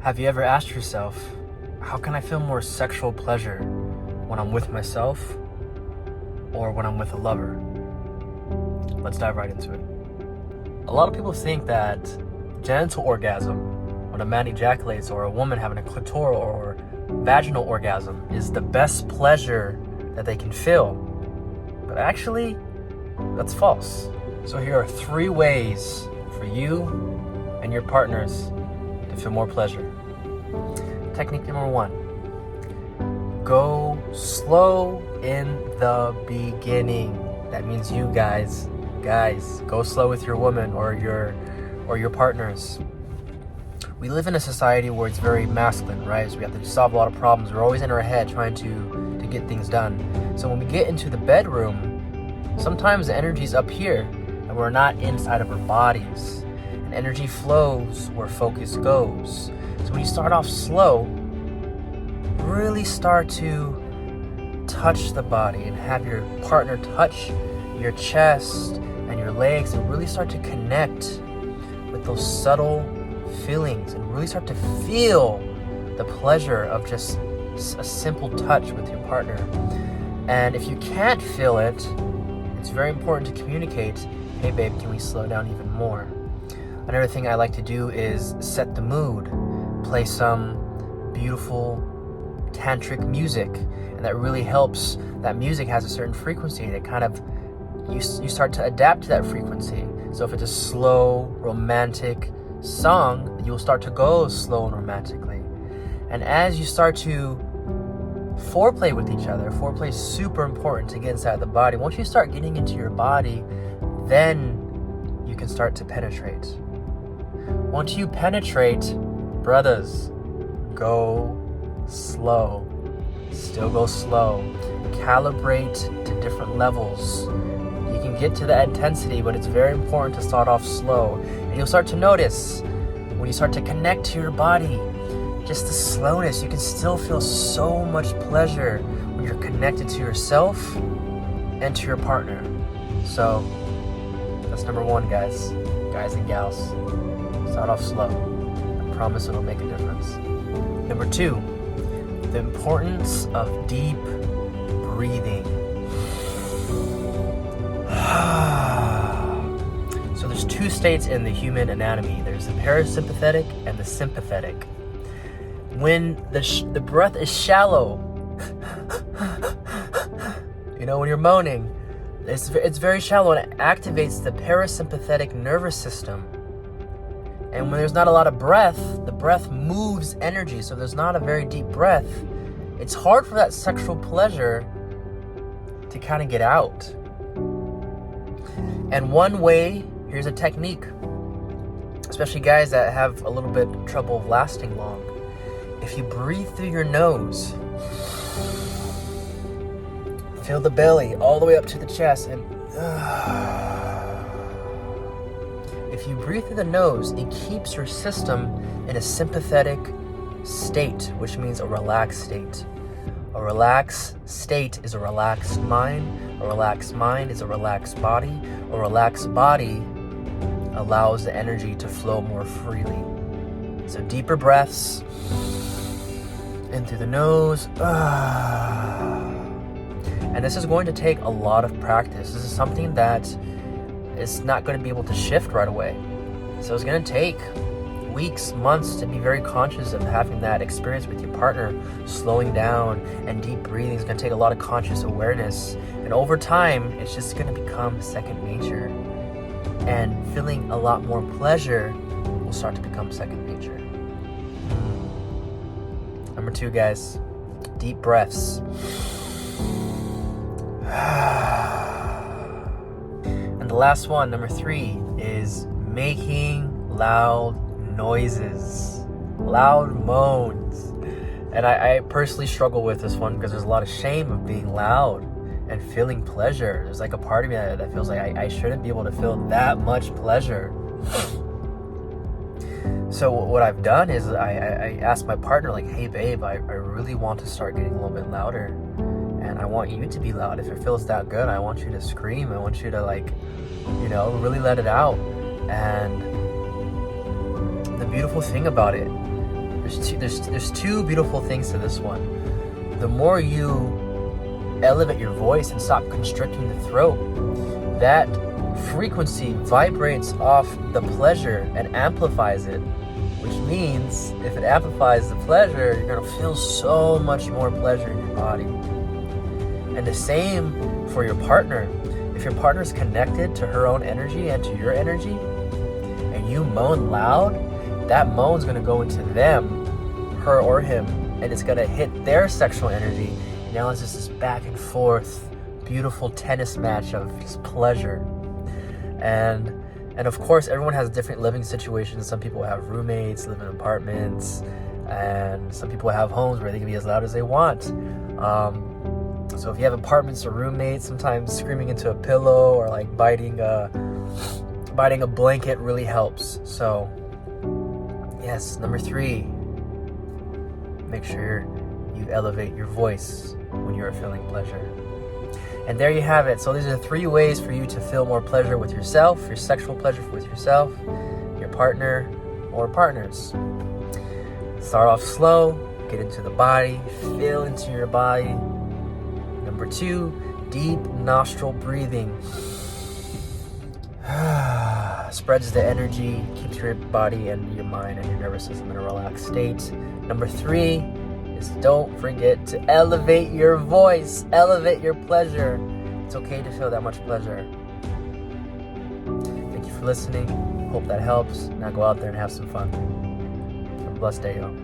Have you ever asked yourself, how can I feel more sexual pleasure when I'm with myself or when I'm with a lover? Let's dive right into it. A lot of people think that genital orgasm, when a man ejaculates, or a woman having a clitoral or vaginal orgasm, is the best pleasure that they can feel. But actually, that's false. So here are 3 ways for you and your partners to feel more pleasure. Technique number 1. Go slow in the beginning. That means you guys, go slow with your woman or your partners. We live in a society where it's very masculine, right? So we have to solve a lot of problems. We're always in our head trying to get things done. So when we get into the bedroom, sometimes the energy's up here and we're not inside of our bodies. And energy flows where focus goes. So when you start off slow, really start to touch the body and have your partner touch your chest and your legs and really start to connect with those subtle feelings and really start to feel the pleasure of just a simple touch with your partner. And if you can't feel it, it's very important to communicate, hey babe, can we slow down even more? Another thing I like to do is set the mood, play some beautiful tantric music, and that really helps. That music has a certain frequency that kind of you start to adapt to that frequency. So if it's a slow romantic song, you'll start to go slow and romantically. And as you start to foreplay with each other, foreplay is super important to get inside the body. Once you start getting into your body, then you can start to penetrate. Once you penetrate, brothers, go slow. Still go slow. Calibrate to different levels. You can get to that intensity, but it's very important to start off slow. And you'll start to notice when you start to connect to your body, just the slowness, you can still feel so much pleasure when you're connected to yourself and to your partner. So that's number 1, guys and gals. Start off slow. I promise it'll make a difference. Number 2, the importance of deep breathing. So there's 2 states in the human anatomy. There's the parasympathetic and the sympathetic. When the breath is shallow, when you're moaning, it's very shallow and it activates the parasympathetic nervous system. And when there's not a lot of breath, the breath moves energy. So there's not a very deep breath. It's hard for that sexual pleasure to kind of get out. And one way, here's a technique, especially guys that have a little bit of trouble of lasting long. If you breathe through your nose, feel the belly all the way up to the chest, and if you breathe through the nose, it keeps your system in a sympathetic state, which means a relaxed state. A relaxed state is a relaxed mind. A relaxed mind is a relaxed body. A relaxed body allows the energy to flow more freely. So deeper breaths in through the nose. And this is going to take a lot of practice. This is something that is not going to be able to shift right away. So it's going to take weeks, months to be very conscious of having that experience with your partner. Slowing down and deep breathing is going to take a lot of conscious awareness. And over time, it's just going to become second nature. And feeling a lot more pleasure will start to become second nature. Number 2, guys, deep breaths. And the last one, number 3, is making loud noises, loud moans. And I personally struggle with this one because there's a lot of shame of being loud and feeling pleasure. There's like a part of me that feels like I shouldn't be able to feel that much pleasure. So what I've done is I asked my partner, like, hey babe, I really want to start getting a little bit louder. And I want you to be loud. If it feels that good, I want you to scream. I want you to really let it out. And the beautiful thing about it There's two beautiful things to this one. The more you elevate your voice and stop constricting the throat, that frequency vibrates off the pleasure and amplifies it, which means if it amplifies the pleasure, you're gonna feel so much more pleasure in your body. And the same for your partner. If your partner's connected to her own energy and to your energy, and you moan loud, that moan's gonna go into them, her or him, and it's gonna hit their sexual energy. Now it's just this back and forth, beautiful tennis match of just pleasure. And of course, everyone has different living situations. Some people have roommates, live in apartments, and some people have homes where they can be as loud as they want. So if you have apartments or roommates, sometimes screaming into a pillow or like biting a blanket really helps. So yes, number 3, make sure you elevate your voice when you're feeling pleasure. And there you have it. So these are 3 ways for you to feel more pleasure with yourself, your sexual pleasure with yourself, your partner, or partners. Start off slow, get into the body, feel into your body. Number 2, deep nostril breathing. Spreads the energy, keeps your body and your mind and your nervous system in a relaxed state. Number 3, don't forget to elevate your voice, elevate your pleasure. It's okay to feel that much pleasure. Thank you for listening. Hope that helps. Now go out there and have some fun. Have a blessed day, y'all.